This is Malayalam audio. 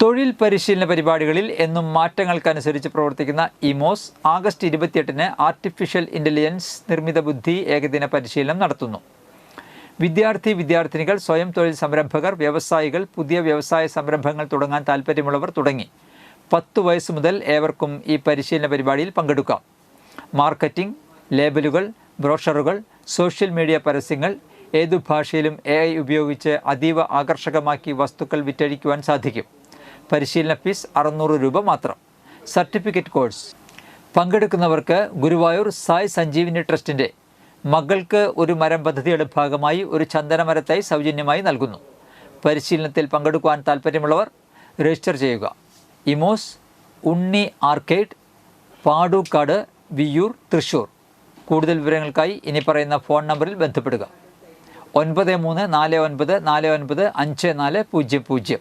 തൊഴിൽ പരിശീലന പരിപാടികളിൽ എന്നും മാറ്റങ്ങൾക്കനുസരിച്ച് പ്രവർത്തിക്കുന്ന ഇമോസ് ആഗസ്റ്റ് 28-ന് ആർട്ടിഫിഷ്യൽ ഇൻ്റലിജൻസ് നിർമ്മിത ബുദ്ധി ഏകദിന പരിശീലനം നടത്തുന്നു. വിദ്യാർത്ഥിനികൾ, സ്വയം തൊഴിൽ സംരംഭകർ, വ്യവസായികൾ, പുതിയ വ്യവസായ സംരംഭങ്ങൾ തുടങ്ങാൻ താൽപ്പര്യമുള്ളവർ തുടങ്ങി 10 വയസ്സ് മുതൽ ഏവർക്കും ഈ പരിശീലന പരിപാടിയിൽ പങ്കെടുക്കാം. മാർക്കറ്റിംഗ്, ലേബലുകൾ, ബ്രോഷറുകൾ, സോഷ്യൽ മീഡിയ പരസ്യങ്ങൾ ഏതു ഭാഷയിലും AI ഉപയോഗിച്ച് അതീവ ആകർഷകമാക്കി വസ്തുക്കൾ വിറ്റഴിക്കുവാൻ സാധിക്കും. പരിശീലന ഫീസ് 600 രൂപ മാത്രം. സർട്ടിഫിക്കറ്റ് കോഴ്സ് പങ്കെടുക്കുന്നവർക്ക് ഗുരുവായൂർ സായ് സഞ്ജീവിനി ട്രസ്റ്റിൻ്റെ മകൾക്ക് ഒരു മരം പദ്ധതിയുടെ ഭാഗമായി ഒരു ചന്ദനമര തൈ സൗജന്യമായി നൽകുന്നു. പരിശീലനത്തിൽ പങ്കെടുക്കുവാൻ താൽപ്പര്യമുള്ളവർ രജിസ്റ്റർ ചെയ്യുക. ഇമോസ്, ഉണ്ണി ആർക്കേഡ്, പാടൂക്കാട്, വിയ്യൂർ, തൃശ്ശൂർ. കൂടുതൽ വിവരങ്ങൾക്കായി ഇനി പറയുന്ന ഫോൺ നമ്പറിൽ ബന്ധപ്പെടുക. 9349495400.